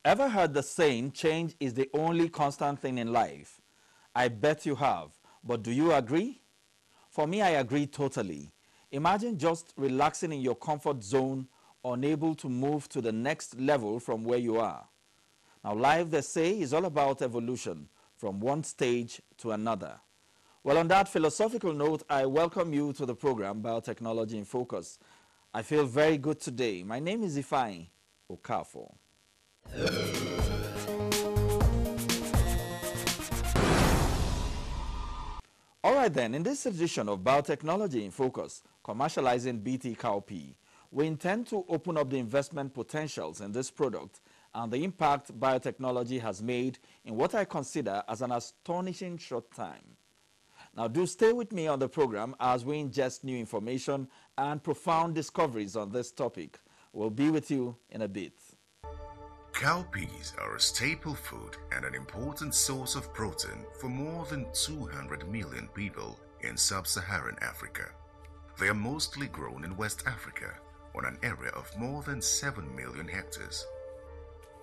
Ever heard the saying, change is the only constant thing in life? I bet you have, but do you agree? For me, I agree totally. Imagine just relaxing in your comfort zone, unable to move to the next level from where you are. Now, life, they say, is all about evolution, from one stage to another. Well, on that philosophical note, I welcome you to the program, Biotechnology in Focus. I feel very good today. My name is Ifeanyi Okafor. All right then, in this edition of Biotechnology in Focus, commercializing BT cowpea, we intend to open up the investment potentials in this product and the impact biotechnology has made in what I consider as an astonishing short time. Now do stay with me on the program as we ingest new information and profound discoveries on this topic. We'll be with you in a bit. Cowpeas are a staple food and an important source of protein for more than 200 million people in sub-Saharan Africa. They are mostly grown in West Africa on an area of more than 7 million hectares.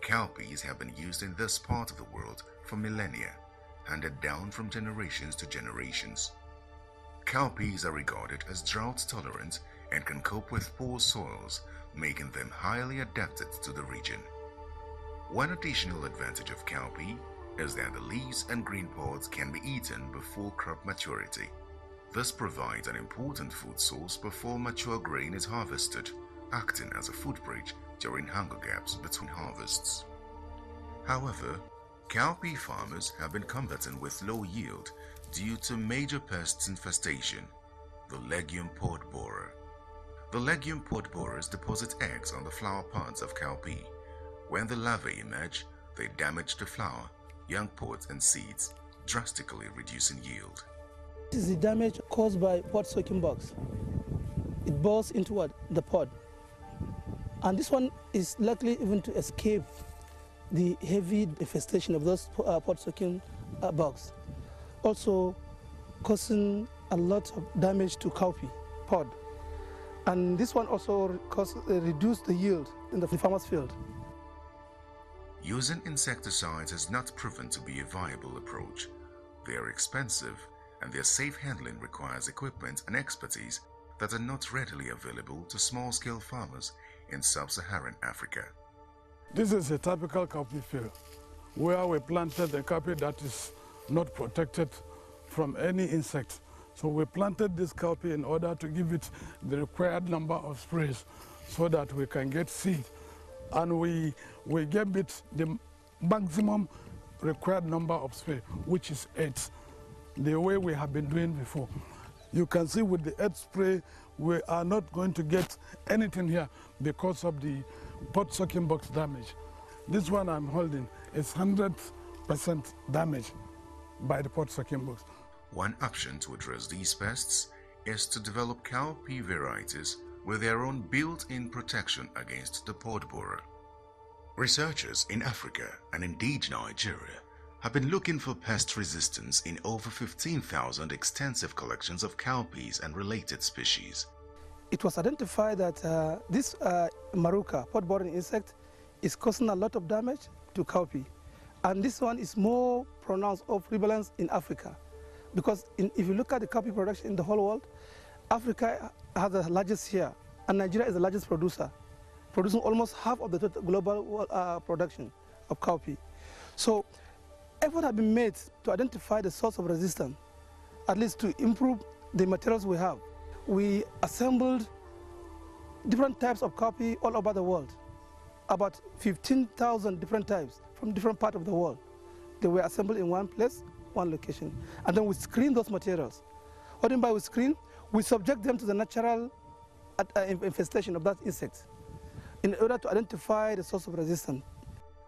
Cowpeas have been used in this part of the world for millennia, handed down from generations to generations. Cowpeas are regarded as drought-tolerant and can cope with poor soils, making them highly adapted to the region. One additional advantage of cowpea is that the leaves and green pods can be eaten before crop maturity. This provides an important food source before mature grain is harvested, acting as a food bridge during hunger gaps between harvests. However, cowpea farmers have been combating with low yield due to major pests infestation, the legume pod borer. The legume pod borers deposit eggs on the flower pods of cowpea. When the larvae emerge, they damage the flower, young pods and seeds, drastically reducing yield. This is the damage caused by pod-soaking bugs. It bursts into what? The pod. And this one is likely even to escape the heavy infestation of those pod-soaking bugs. Also causing a lot of damage to cowpea pod. And this one also reduced the yield in the farmer's field. Using insecticides has not proven to be a viable approach. They are expensive, and their safe handling requires equipment and expertise that are not readily available to small-scale farmers in sub-Saharan Africa. This is a typical cowpea field where we planted a cowpea that is not protected from any insect. So we planted this cowpea in order to give it the required number of sprays so that we can get seed. And we gave it the maximum required number of spray, which is 8, the way we have been doing before. You can see with the 8 spray, we are not going to get anything here because of the pod-soaking box damage. This one I'm holding is 100% damage by the pod-soaking box. One option to address these pests is to develop cowpea varieties with their own built-in protection against the pod borer. Researchers in Africa and indeed Nigeria have been looking for pest resistance in over 15,000 extensive collections of cowpeas and related species. It was identified that this maruca, pod-boring insect, is causing a lot of damage to cowpea. And this one is more pronounced of prevalence in Africa. Because if you look at the cowpea production in the whole world, Africa has the largest share, and Nigeria is the largest producer, producing almost half of the total global production of cowpea. So effort has been made to identify the source of resistance, at least to improve the materials we have. We assembled different types of cowpea all over the world, about 15,000 different types from different parts of the world. They were assembled in one place, one location. And then we screen those materials. What do you mean by we screen? We subject them to the natural infestation of that insect in order to identify the source of resistance.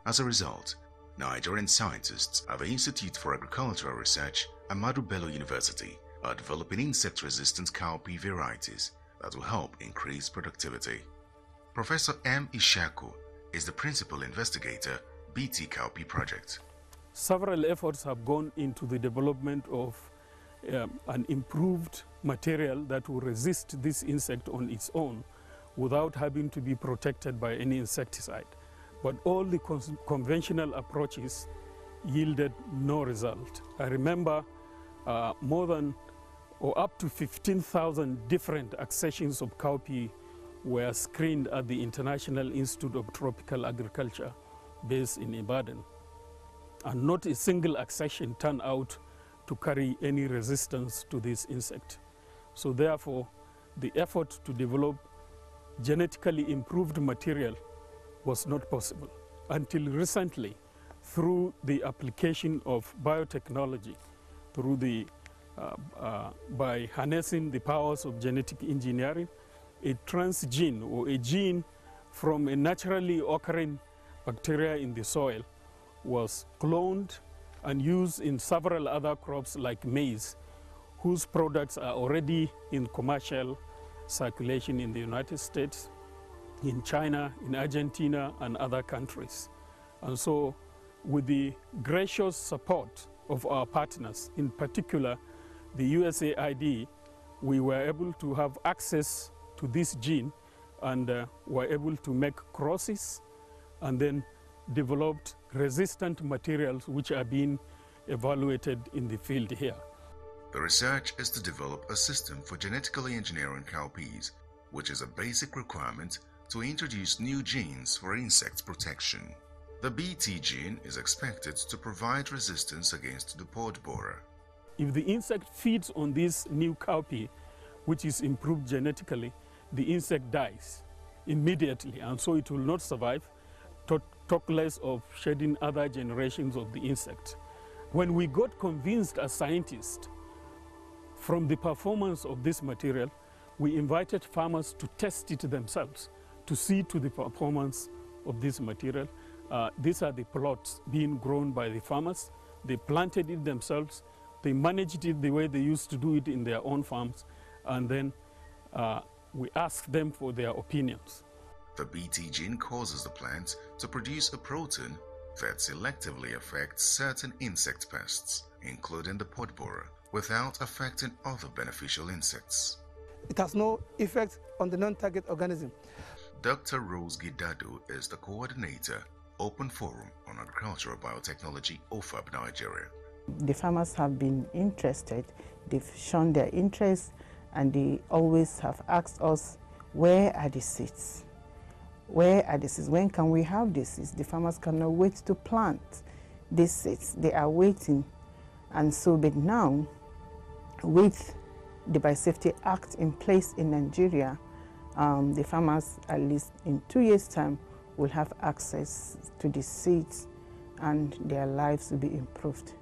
As a result, Nigerian scientists at the Institute for Agricultural Research, Ahmadu Bello University, are developing insect-resistant cowpea varieties that will help increase productivity. Professor M. Ishaku is the principal investigator, BT Cowpea Project. Several efforts have gone into the development of an improved material that will resist this insect on its own without having to be protected by any insecticide. But all the conventional approaches yielded no result. I remember more than or up to 15,000 different accessions of cowpea were screened at the International Institute of Tropical Agriculture based in Ibadan. And not a single accession turned out to carry any resistance to this insect. So therefore, the effort to develop genetically improved material was not possible until recently, through the application of biotechnology, through the by harnessing the powers of genetic engineering, a transgene or a gene from a naturally occurring bacteria in the soil was cloned and used in several other crops like maize, whose products are already in commercial circulation in the United States, in China, in Argentina, and other countries. And so, with the gracious support of our partners, in particular the USAID, we were able to have access to this gene and were able to make crosses and then developed resistant materials which are being evaluated in the field here. The research is to develop a system for genetically engineering cowpeas, which is a basic requirement to introduce new genes for insect protection. The BT gene is expected to provide resistance against the pod borer. If the insect feeds on this new cowpea, which is improved genetically, the insect dies immediately, and so it will not survive, talk less of shedding other generations of the insect. When we got convinced as scientists from the performance of this material, we invited farmers to test it themselves, to see to the performance of this material. These are the plots being grown by the farmers. They planted it themselves. They managed it the way they used to do it in their own farms, and then we asked them for their opinions. The BT gene causes the plant to produce a protein that selectively affects certain insect pests, including the pod borer, without affecting other beneficial insects. It has no effect on the non-target organism. Dr. Rose Gidado is the coordinator, Open Forum on Agricultural Biotechnology, OFAB, Nigeria. The farmers have been interested, they've shown their interest, and they always have asked us, where are the seeds? Where are the seeds? When can we have these seeds? The farmers cannot wait to plant these seeds. They are waiting. And so, but now, with the Biosafety Act in place in Nigeria, the farmers, at least in 2 years' time, will have access to the seeds and their lives will be improved.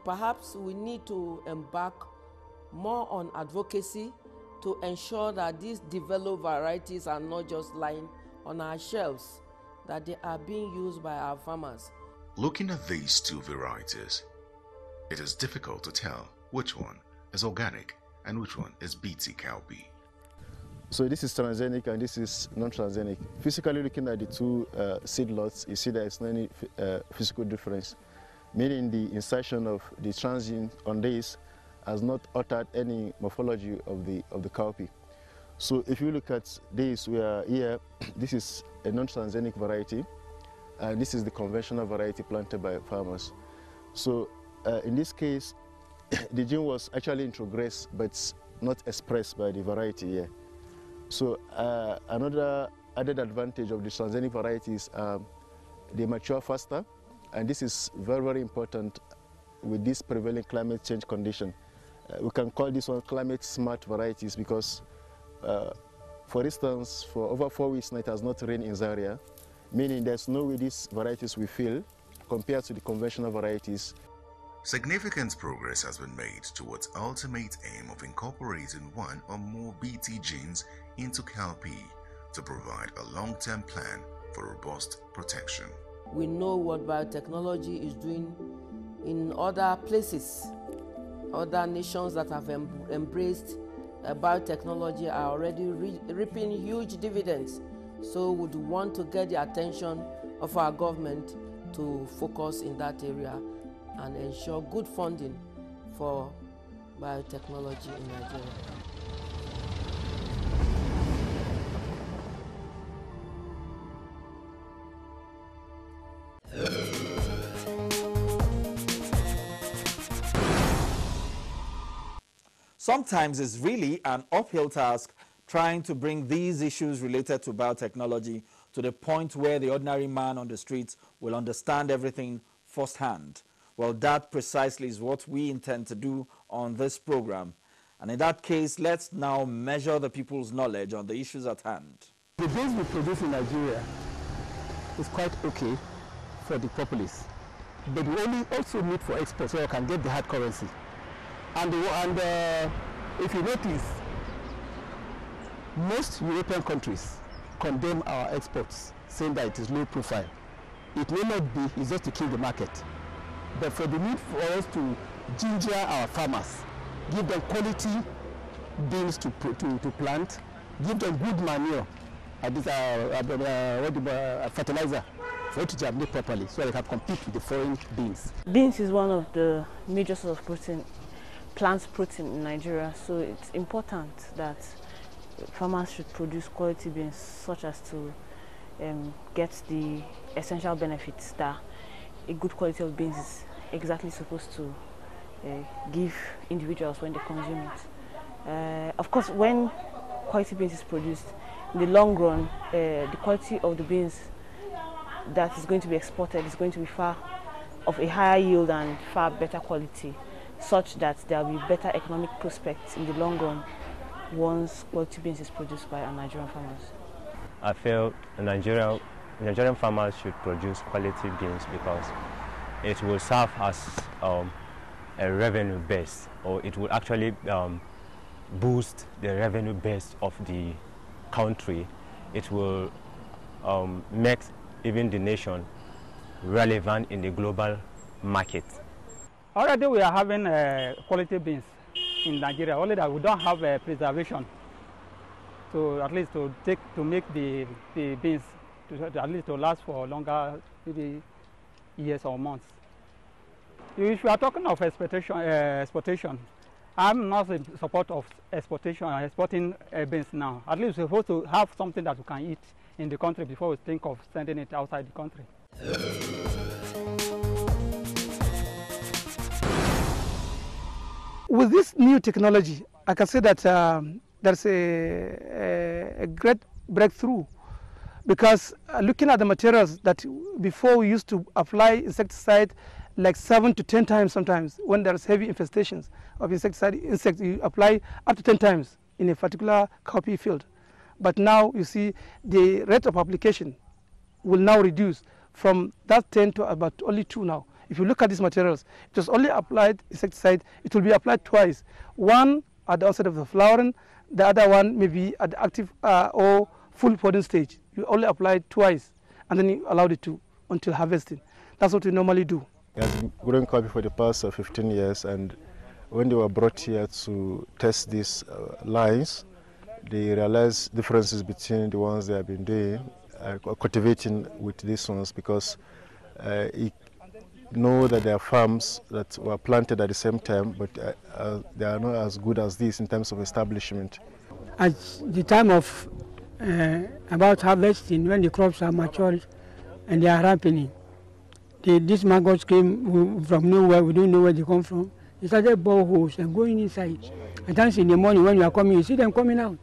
Perhaps we need to embark more on advocacy to ensure that these developed varieties are not just lying on our shelves, that they are being used by our farmers. Looking at these two varieties, it is difficult to tell which one is organic and which one is BT cowpea. So this is transgenic and this is non-transgenic. Physically looking at the two seed lots, you see there is no any physical difference, meaning the insertion of the transgene on this has not altered any morphology of the cowpea. So if you look at this, we are here, this is a non-transgenic variety, and this is the conventional variety planted by farmers. So in this case, the gene was actually introgressed, but not expressed by the variety here. So another added advantage of the transgenic varieties, they mature faster, and this is very, very important with this prevailing climate change condition. We can call this one climate smart varieties because, for instance, for over 4 weeks now it has not rained in Zaria, meaning there's no way these varieties will fail compared to the conventional varieties. Significant progress has been made towards ultimate aim of incorporating one or more BT genes into cowpea to provide a long-term plan for robust protection. We know what biotechnology is doing in other places. Other nations that have embraced biotechnology are already reaping huge dividends. So we would want to get the attention of our government to focus in that area and ensure good funding for biotechnology in Nigeria. Sometimes it's really an uphill task trying to bring these issues related to biotechnology to the point where the ordinary man on the streets will understand everything firsthand. Well, that precisely is what we intend to do on this program. And in that case, let's now measure the people's knowledge on the issues at hand. The beans we produce in Nigeria is quite okay for the populace, but we only also need for export so we can get the hard currency. And if you notice, most European countries condemn our exports, saying that it is low profile. It may not be, it's just to kill the market. But for the need for us to ginger our farmers, give them quality beans to plant, give them good manure, fertilizer, for it to germinate properly so they can compete with the foreign beans. Beans is one of the major sources of protein, plant protein in Nigeria, so it's important that farmers should produce quality beans such as to get the essential benefits that a good quality of beans is exactly supposed to give individuals when they consume it. Of course, when quality beans is produced, in the long run, the quality of the beans that is going to be exported is going to be far of a higher yield and far better quality, such that there will be better economic prospects in the long run once quality beans is produced by our Nigerian farmers. I feel Nigerian farmers should produce quality beans because it will serve as a revenue base, or it will actually boost the revenue base of the country. It will make even the nation relevant in the global market. Already we are having quality beans in Nigeria, only that we don't have preservation to at least to make the beans at least to last for longer, maybe years or months. If we are talking of exportation, I'm not in support of exporting beans now. At least we're supposed to have something that we can eat in the country before we think of sending it outside the country. With this new technology, I can say that there's a great breakthrough, because looking at the materials that before we used to apply insecticide like 7 to 10 times sometimes when there's heavy infestations of insects, you apply up to 10 times in a particular cowpea field. But now you see the rate of application will now reduce from that 10 to about only 2 now. If you look at these materials, it was only applied insecticide, it will be applied twice. One at the onset of the flowering, the other one maybe at the active or full podding stage. You only apply it twice and then you allowed it to until harvesting. That's what we normally do. He has been growing coffee for the past 15 years, and when they were brought here to test these lines, they realized differences between the ones they have been doing, cultivating with these ones, because he know that there are farms that were planted at the same time, but they are not as good as this in terms of establishment. At the time of about harvesting, when the crops are matured and they are ripening, these maggots came from nowhere. We don't know where they come from. They started boreholes and going inside. At times in the morning when you are coming, you see them coming out.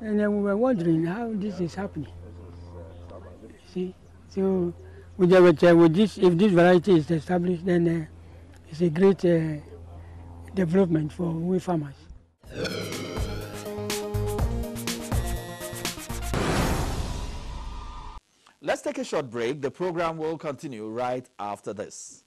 And then we were wondering how this is happening. See, so with this, if this variety is established, then it's a great development for we farmers. Let's take a short break. The program will continue right after this.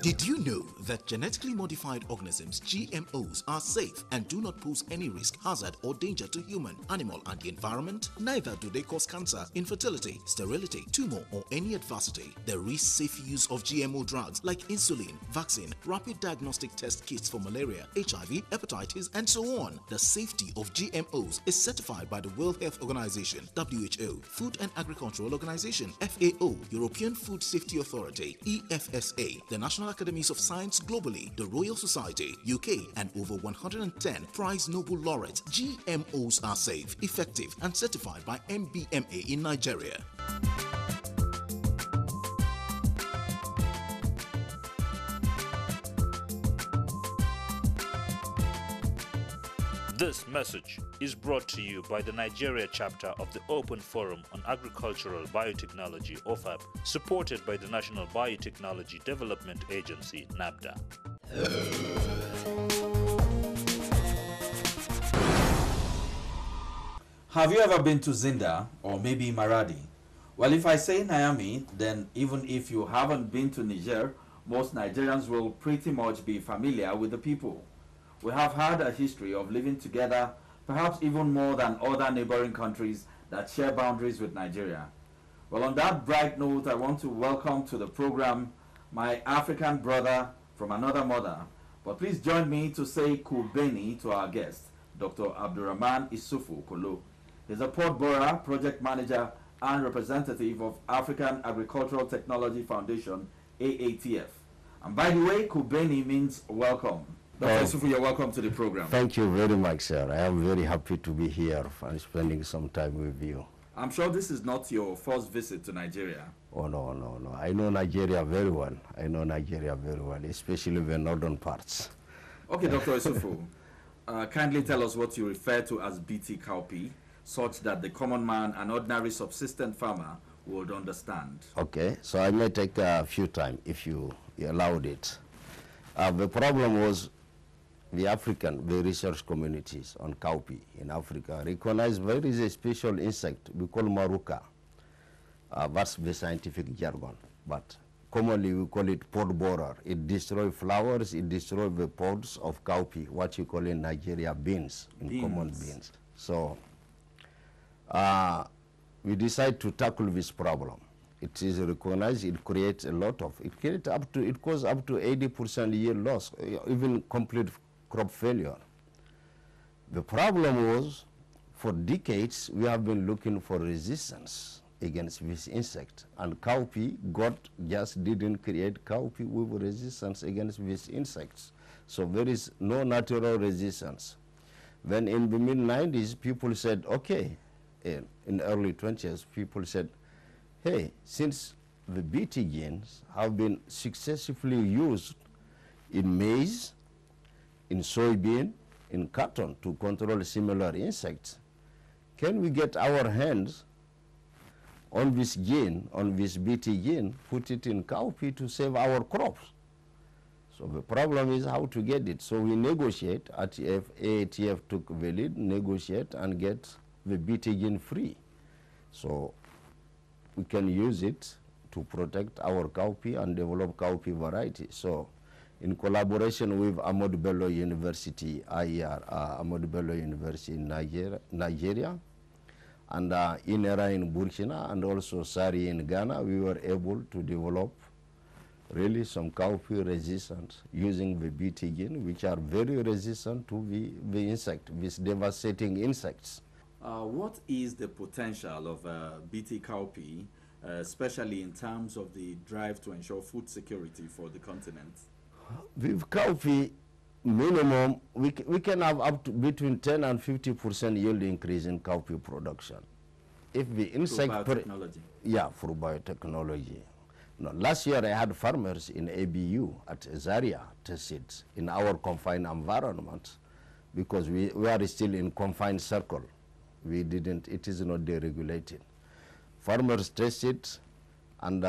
Did you know that genetically modified organisms, GMOs, are safe and do not pose any risk, hazard, or danger to human, animal, and the environment? Neither do they cause cancer, infertility, sterility, tumor, or any adversity. There is safe use of GMO drugs like insulin, vaccine, rapid diagnostic test kits for malaria, HIV, hepatitis, and so on. The safety of GMOs is certified by the World Health Organization, WHO, Food and Agricultural Organization, FAO, European Food Safety Authority, EFSA, the National Academies of Science globally, the Royal Society, UK, and over 110 prize Nobel laureates. GMOs are safe, effective, and certified by MBMA in Nigeria. This message is brought to you by the Nigeria chapter of the Open Forum on Agricultural Biotechnology, OFAB, supported by the National Biotechnology Development Agency, NABDA. Have you ever been to Zinda or maybe Maradi? Well, if I say Niamey, then even if you haven't been to Niger, most Nigerians will pretty much be familiar with the people. We have had a history of living together, perhaps even more than other neighboring countries that share boundaries with Nigeria. Well, on that bright note, I want to welcome to the program my African brother from another mother. But please join me to say Kubeni to our guest, Dr. Abdurrahman Isufu Kolo. He's a Port Bora project manager and representative of African Agricultural Technology Foundation, AATF. And by the way, Kubeni means welcome. Dr. Isufu, you're welcome to the program. Thank you very much, sir. I am very happy to be here and spending some time with you. I'm sure this is not your first visit to Nigeria. Oh, no. I know Nigeria very well. Especially the northern parts. Okay, Dr. Isufu, kindly tell us what you refer to as BT cowpea, such that the common man and ordinary subsistent farmer would understand. Okay, so I may take a few time if you allowed it. The problem was the research communities on cowpea in Africa recognize there is a special insect we call maruca. That's the scientific jargon, but commonly we call it pod borer. It destroys flowers, it destroys the pods of cowpea, what you call in Nigeria beans, common beans. So we decide to tackle this problem. It is recognized, it creates a lot of, it causes up to 80% yield loss, even complete crop failure. The problem was, for decades, we have been looking for resistance against this insect, and cowpea just didn't create cowpea with resistance against these insects. So there is no natural resistance. Then in the mid-90s, people said, okay, in early 20s, people said, hey, since the BT genes have been successfully used in maize, in soybean, in cotton to control similar insects, can we get our hands on this gene, on this BT gene, put it in cowpea to save our crops? So the problem is how to get it. So we negotiate, AATF took the lead, negotiate and get the BT gene free. So we can use it to protect our cowpea and develop cowpea variety. So in collaboration with Ahmadu Bello University, Ahmadu Bello University in Nigeria, and INERA in Burkina, and also SARI in Ghana, we were able to develop really some cowpea resistance using the BT gene, which are very resistant to the insect, these devastating insects. What is the potential of BT cowpea, especially in terms of the drive to ensure food security for the continent? With cowpea, minimum, we can have up to between 10 and 50% yield increase in cowpea production. If the insect... Through biotechnology? Yeah, through biotechnology. No, last year I had farmers in ABU at Zaria tested in our confined environment, because we are still in confined circle. It is not deregulated. Farmers tested, and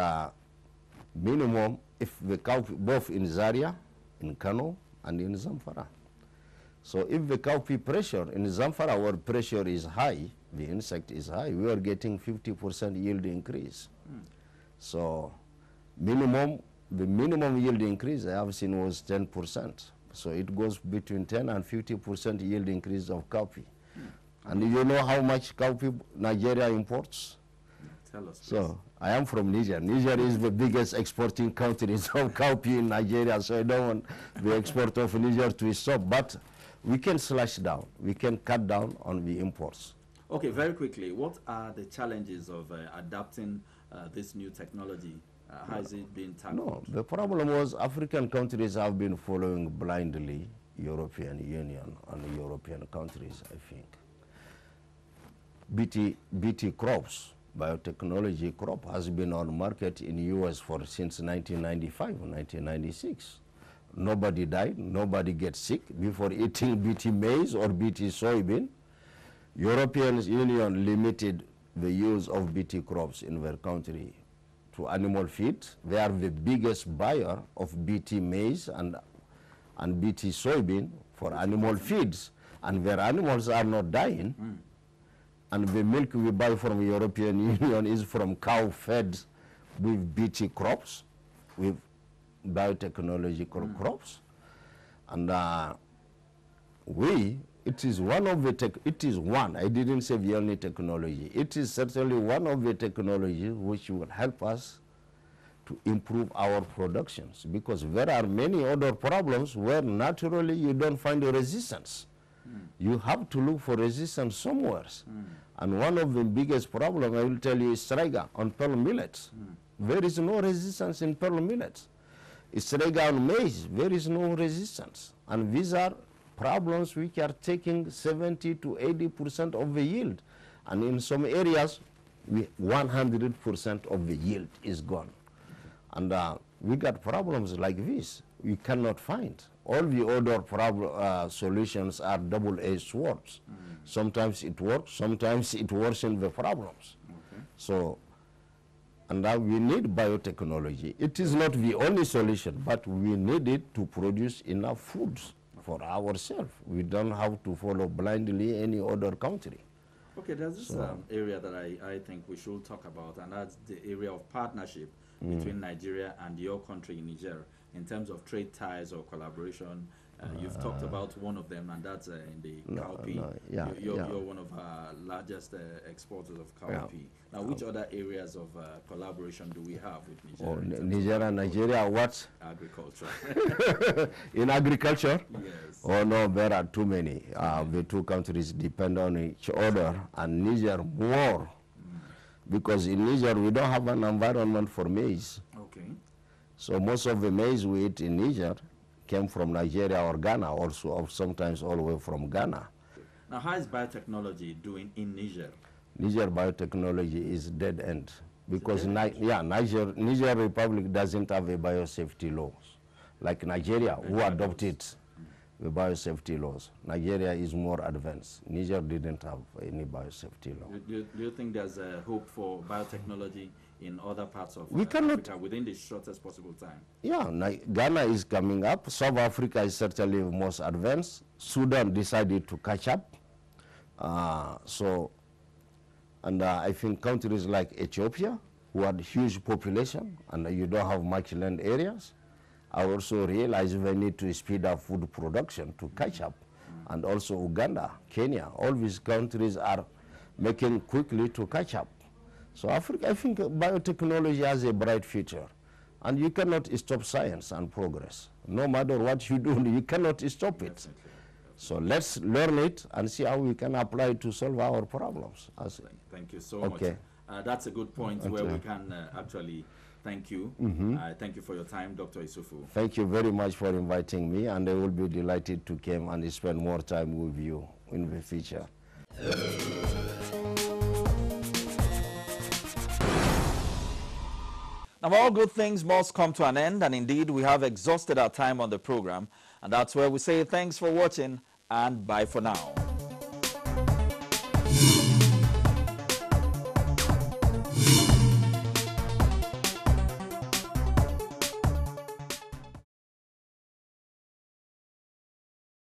minimum, if the cowpea, both in Zaria, in Kano, and in Zamfara. So if the cowpea pressure in Zamfara, where pressure is high, the insect is high, we are getting 50% yield increase. So minimum the minimum yield increase I have seen was 10%. So it goes between 10 and 50% yield increase of cowpea. And you know how much cowpea Nigeria imports? Tell us, please. So I am from Niger. Niger is the biggest exporting country of cowpea in Nigeria, so I don't want the export of Niger to stop. But we can slash down, we can cut down on the imports. Okay, very quickly, what are the challenges of adapting this new technology? How is it being tackled? No, the problem was African countries have been following blindly European Union and European countries, I think. BT crops, biotechnology crop, has been on market in US since 1995, 1996. Nobody died, nobody gets sick before eating BT maize or BT soybean. European Union limited the use of BT crops in their country to animal feed. They are the biggest buyer of BT maize and BT soybean for animal feeds, and their animals are not dying. And the milk we buy from the European Union is from cow fed with BT crops, with biotechnological crops. And it is one of the I didn't say the only technology. It is certainly one of the technologies which will help us to improve our productions, because there are many other problems where naturally you don't find a resistance. You have to look for resistance somewhere. And one of the biggest problems, I will tell you, is striga on pearl millets. There is no resistance in pearl millets. Striga on maize, there is no resistance. And these are problems which are taking 70 to 80% of the yield. And in some areas, 100% of the yield is gone. And we got problems like this we cannot find. All the other solutions are double-edged swords. Sometimes it works, sometimes it worsens the problems. So, and now we need biotechnology. It is not the only solution, but we need it to produce enough foods for ourselves. We don't have to follow blindly any other country. Okay, there's this area that I think we should talk about, and that's the area of partnership between Nigeria and your country, Niger, in terms of trade ties or collaboration. You've talked about one of them, and that's in the cowpea. You're one of our largest exporters of cowpea. Now, which other areas of collaboration do we have with Niger? Oh, Niger and Nigeria, what? Agriculture. In agriculture? Yes. Oh, no, there are too many. The two countries depend on each other, and Niger more. Because in Niger, we don't have an environment for maize. Okay. So most of the maize we eat in Niger came from Nigeria or Ghana, also, or sometimes all the way from Ghana. Now, how is biotechnology doing in Niger? Niger biotechnology is dead end, because Niger Republic doesn't have a biosafety laws like Nigeria, who adopted the biosafety laws. Nigeria is more advanced. Niger didn't have any biosafety law. Do you think there's a hope for biotechnology in other parts of Africa within the shortest possible time? Yeah, Ghana is coming up. South Africa is certainly the most advanced. Sudan decided to catch up. I think countries like Ethiopia, who had huge population and you don't have much land areas, I also realize they need to speed up food production to catch up. And also Uganda, Kenya, all these countries are making quickly to catch up. So Africa, I think biotechnology has a bright future. And you cannot stop science and progress. No matter what you do, you cannot stop it. Definitely. So let's learn it and see how we can apply it to solve our problems. Thank you so much. That's a good point where we can actually thank you. Thank you for your time, Dr. Isufu. Thank you very much for inviting me, and I will be delighted to come and spend more time with you in the future. Now, all good things must come to an end, and indeed we have exhausted our time on the program, and that's where we say thanks for watching and bye for now.